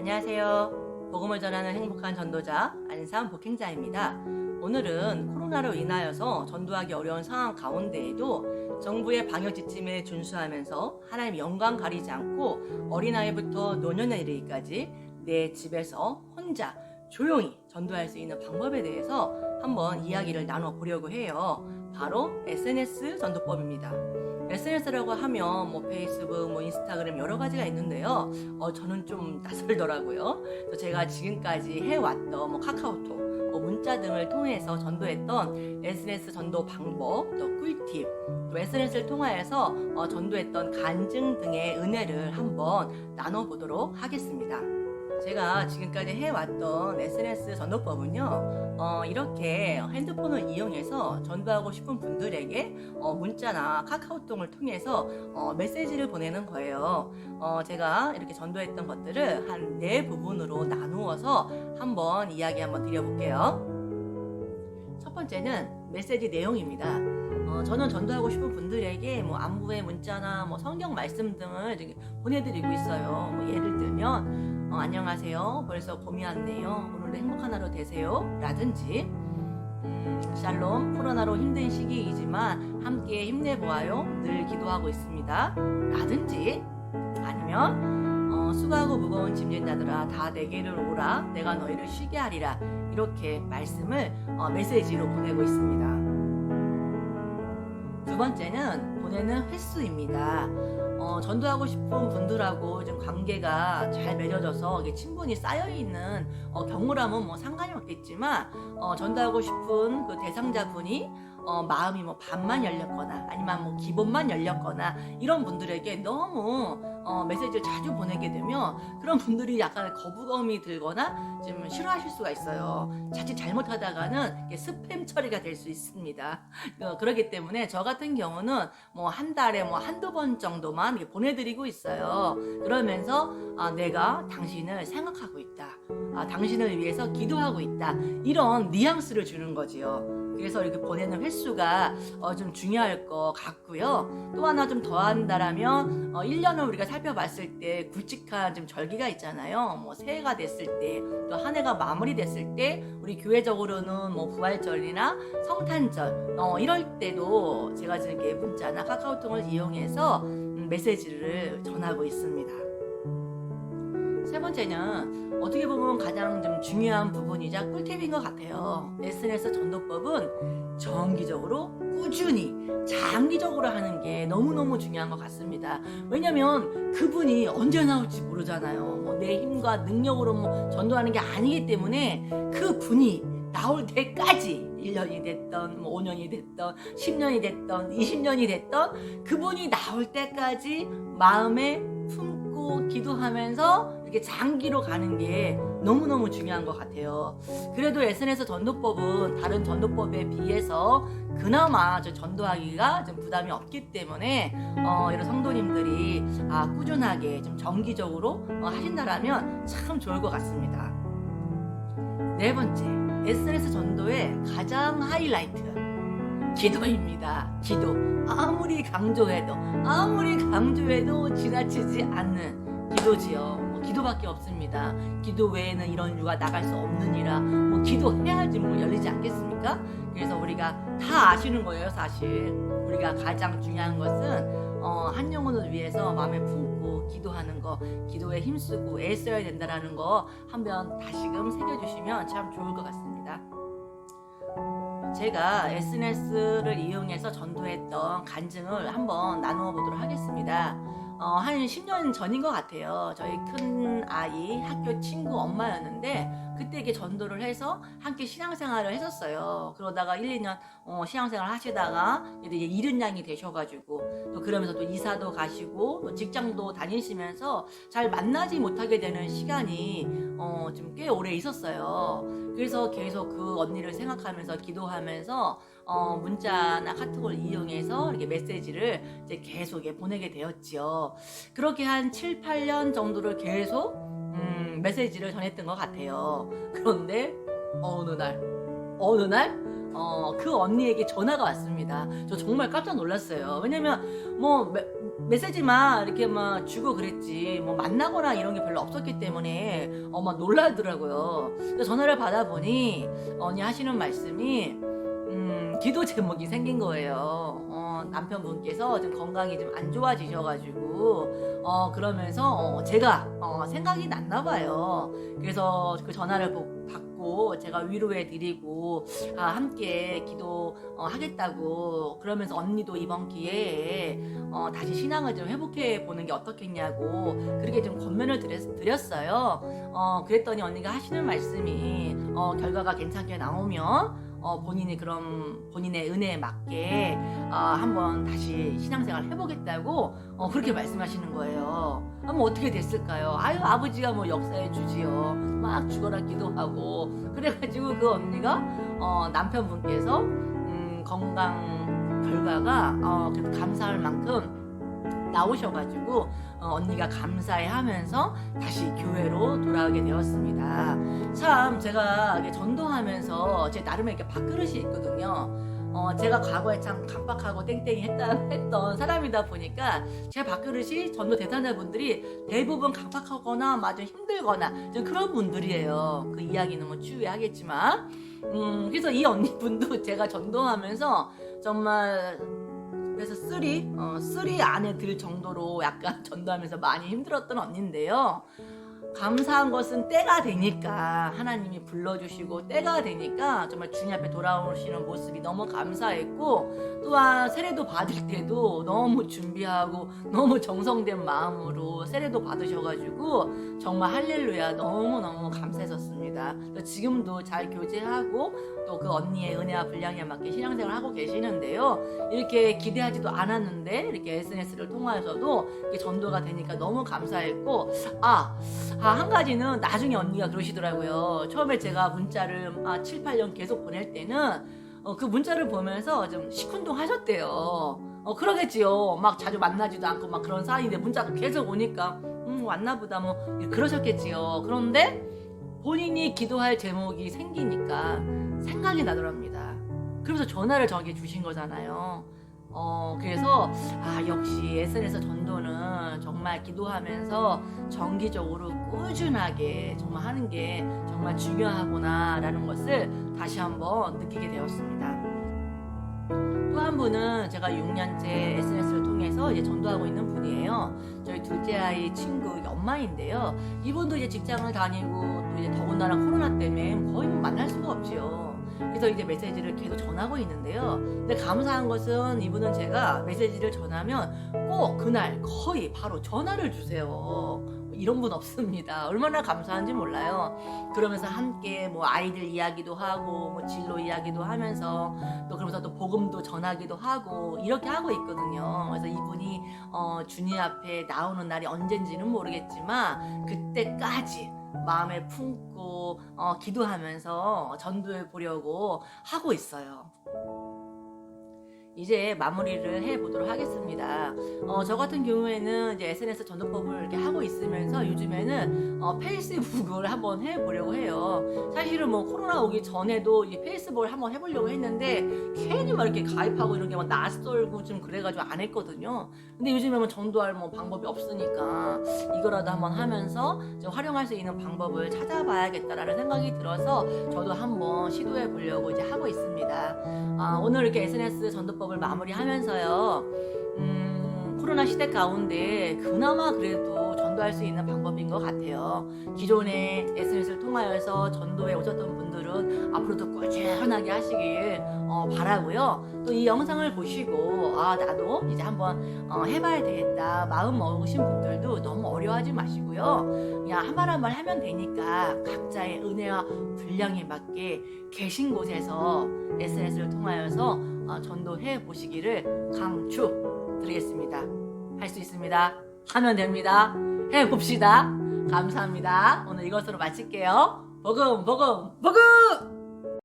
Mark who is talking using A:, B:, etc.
A: 안녕하세요. 복음을 전하는 행복한 전도자 안산 복행자입니다. 오늘은 코로나로 인하여서 전도하기 어려운 상황 가운데에도 정부의 방역 지침에 준수하면서 하나님 영광 가리지 않고 어린아이부터 노년에 이르기까지 내 집에서 혼자 조용히 전도할 수 있는 방법에 대해서 한번 이야기를 나눠보려고 해요. 바로 SNS 전도법입니다. SNS라고 하면 페이스북, 인스타그램 여러 가지가 있는데요. 저는 좀 낯설더라고요. 제가 지금까지 해왔던 카카오톡, 문자 등을 통해서 전도했던 SNS 전도 방법, 또 꿀팁, 또 SNS를 통하여서 전도했던 간증 등의 은혜를 한번 나눠보도록 하겠습니다. 제가 지금까지 해왔던 SNS 전도법은요, 이렇게 핸드폰을 이용해서 전도하고 싶은 분들에게 문자나 카카오톡을 통해서 메시지를 보내는 거예요. 제가 이렇게 전도했던 것들을 한 4부분으로 나누어서 한번 이야기 한번 드려볼게요. 첫 번째는 메시지 내용입니다. 저는 전도하고 싶은 분들에게 안부의 문자나 성경 말씀 등을 보내드리고 있어요. 예를 들면 안녕하세요. 벌써 봄이 왔네요. 오늘도 행복한 하루 되세요. 라든지 샬롬, 코로나로 힘든 시기이지만 함께 힘내보아요. 늘 기도하고 있습니다. 라든지 아니면 수고하고 무거운 짐진 자들아 다 내게로 오라. 내가 너희를 쉬게 하리라. 이렇게 말씀을 메시지로 보내고 있습니다. 두 번째는 보내는 횟수입니다. 전도하고 싶은 분들하고 좀 관계가 잘 맺어져서 친분이 쌓여있는 경우라면 상관이 없겠지만 전도하고 싶은 그 대상자분이 마음이 반만 열렸거나 아니면 기본만 열렸거나 이런 분들에게 너무 메시지를 자주 보내게 되면 그런 분들이 약간 거부감이 들거나 좀 싫어하실 수가 있어요. 자칫 잘못하다가는 스팸 처리가 될 수 있습니다. 그렇기 때문에 저 같은 경우는 한 달에 한두 번 정도만 보내드리고 있어요. 그러면서 내가 당신을 생각하고 있다. 당신을 위해서 기도하고 있다. 이런 뉘앙스를 주는 거지요. 그래서 이렇게 보내는 횟수가 좀 중요할 것 같고요. 또 하나 좀 더한다라면 1년을 우리가 살펴봤을 때 굵직한 좀 절기가 있잖아요. 새해가 됐을 때, 또 한 해가 마무리됐을 때 우리 교회적으로는 부활절이나 성탄절 이럴 때도 제가 이렇게 문자나 카카오톡을 이용해서 메시지를 전하고 있습니다. 세 번째는 어떻게 보면 가장 좀 중요한 부분이자 꿀팁인 것 같아요. SNS 전도법은 정기적으로 꾸준히 장기적으로 하는 게 너무너무 중요한 것 같습니다. 왜냐면 그분이 언제 나올지 모르잖아요. 내 힘과 능력으로 전도하는 게 아니기 때문에 그분이 나올 때까지 1년이 됐던 5년이 됐던 10년이 됐던 20년이 됐던 그분이 나올 때까지 마음에 품고 기도하면서 이렇게 장기로 가는 게 너무너무 중요한 것 같아요. 그래도 SNS 전도법은 다른 전도법에 비해서 그나마 전도하기가 좀 부담이 없기 때문에 이런 성도님들이 꾸준하게 좀 정기적으로 하신다라면 참 좋을 것 같습니다. 네 번째, SNS 전도의 가장 하이라이트 기도입니다. 기도. 아무리 강조해도 지나치지 않는 기도지요. 기도밖에 없습니다. 기도 외에는 이런 유가 나갈 수 없느니라. 기도해야지 열리지 않겠습니까? 그래서 우리가 다 아시는 거예요. 사실 우리가 가장 중요한 것은 한 영혼을 위해서 마음에 품고 기도하는 거, 기도에 힘쓰고 애써야 된다라는 거 한번 다시금 새겨주시면 참 좋을 것 같습니다. 제가 SNS를 이용해서 전도했던 간증을 한번 나누어 보도록 하겠습니다. 한 10년 전인 것 같아요. 저희 큰 아이 학교 친구 엄마였는데 그때 이게 전도를 해서 함께 신앙생활을 했었어요. 그러다가 1, 2년 신앙생활 하시다가 이제 이른 양이 되셔가지고 또 그러면서 또 이사도 가시고 또 직장도 다니시면서 잘 만나지 못하게 되는 시간이 좀 꽤 오래 있었어요. 그래서 계속 그 언니를 생각하면서 기도하면서 문자나 카톡을 이용해서 이렇게 메시지를 이제 계속 보내게 되었지요. 그렇게 한 7, 8년 정도를 계속 메시지를 전했던 것 같아요. 그런데 어느 날 어느 날 그 언니에게 전화가 왔습니다. 저 정말 깜짝 놀랐어요. 왜냐면 뭐 메시지만 이렇게 막 주고 그랬지 뭐 만나거나 이런 게 별로 없었기 때문에 막 놀라더라고요. 그래서 전화를 받아보니 언니 하시는 말씀이 기도 제목이 생긴 거예요. 남편분께서 좀 건강이 좀 안 좋아지셔가지고 그러면서 제가 생각이 났나 봐요. 그래서 그 전화를 받고 제가 위로해 드리고 함께 기도 하겠다고 그러면서 언니도 이번 기회에 다시 신앙을 좀 회복해 보는 게 어떻겠냐고 그렇게 좀 권면을 드렸어요. 그랬더니 언니가 하시는 말씀이 결과가 괜찮게 나오면 본인이 그럼 본인의 은혜에 맞게 한번 다시 신앙생활 해보겠다고 그렇게 말씀하시는 거예요. 그럼 어떻게 됐을까요? 아유 아버지가 뭐 역사해 주지요. 막 죽어라 기도하고 그래가지고 그 언니가 남편분께서 건강 결과가 그래도 감사할 만큼 나오셔가지고 언니가 감사해하면서 다시 교회로 돌아오게 되었습니다. 참 제가 전도하면서 제 나름의 이렇게 밥그릇이 있거든요. 제가 과거에 참 강박하고 땡땡이 했던 사람이다 보니까 제 밥그릇이 전도 대상자 분들이 대부분 강박하거나 좀 힘들거나 좀 그런 분들이에요. 그 이야기는 뭐 추후에 하겠지만 그래서 이 언니분도 제가 전도하면서 정말 그래서 쓰리 안에 들 정도로 약간 전도하면서 많이 힘들었던 언니인데요. 감사한 것은 때가 되니까 하나님이 불러주시고 때가 되니까 정말 주님 앞에 돌아오시는 모습이 너무 감사했고 또한 세례도 받을 때도 너무 준비하고 너무 정성된 마음으로 세례도 받으셔가지고 정말 할렐루야 너무너무 감사했었습니다. 지금도 잘 교제하고 또 그 언니의 은혜와 분량에 맞게 신앙생활을 하고 계시는데요. 이렇게 기대하지도 않았는데 이렇게 SNS를 통해서도 이렇게 전도가 되니까 너무 감사했고 한 가지는 나중에 언니가 그러시더라고요. 처음에 제가 문자를 7, 8년 계속 보낼 때는 그 문자를 보면서 좀 시큰둥 하셨대요. 그러겠지요. 막 자주 만나지도 않고 막 그런 사이인데 문자가 계속 오니까 왔나 보다 뭐 그러셨겠지요. 그런데 본인이 기도할 제목이 생기니까 생각이 나더랍니다. 그러면서 전화를 저에게 주신 거잖아요. 그래서 역시 SNS 전도는 정말 기도하면서 정기적으로 꾸준하게 정말 하는 게 정말 중요하구나 라는 것을 다시 한번 느끼게 되었습니다. 또 한 분은 제가 6년째 SNS를 통해서 이제 전도하고 있는 분이에요. 저희 둘째 아이 친구 엄마인데요. 이분도 이제 직장을 다니고 또 이제 더군다나 코로나 때문에 거의 만날 수가 없지요. 그래서 이제 메시지를 계속 전하고 있는데요. 근데 감사한 것은 이분은 제가 메시지를 전하면 꼭 그날 거의 바로 전화를 주세요. 이런 분 없습니다. 얼마나 감사한지 몰라요. 그러면서 함께 뭐 아이들 이야기도 하고 뭐 진로 이야기도 하면서 또 그러면서 또 복음도 전하기도 하고 이렇게 하고 있거든요. 그래서 이분이 주님 앞에 나오는 날이 언젠지는 모르겠지만 그때까지 마음에 품고 기도하면서 전도해 보려고 하고 있어요. 이제 마무리를 해보도록 하겠습니다. 저 같은 경우에는 이제 SNS 전도법을 이렇게 하고 있으면서 요즘에는 페이스북을 한번 해보려고 해요. 사실은 뭐 코로나 오기 전에도 이 페이스북을 한번 해보려고 했는데 괜히 막 이렇게 가입하고 이런 게 막 낯설고 좀 그래가지고 안 했거든요. 근데 요즘에 뭐 전도할 뭐 방법이 없으니까 이거라도 한번 하면서 좀 활용할 수 있는 방법을 찾아봐야겠다라는 생각이 들어서 저도 한번 시도해 보려고 이제 하고 있습니다. 오늘 이렇게 SNS 전도법을 마무리하면서요. 코로나 시대 가운데 그나마 그래도 전도할 수 있는 방법인 것 같아요. 기존에 SNS를 통하여서 전도에 오셨던 분들은 앞으로도 꾸준하게 하시길 바라고요. 또 이 영상을 보시고 나도 이제 한번 해봐야 되겠다 마음 먹으신 분들도 너무 어려워하지 마시고요. 그냥 한 말 한 말 하면 되니까 각자의 은혜와 분량에 맞게 계신 곳에서 SNS를 통하여서 전도해 보시기를 강추드리겠습니다. 할 수 있습니다. 하면 됩니다. 해봅시다. 감사합니다. 오늘 이것으로 마칠게요. 복음 복음 복음.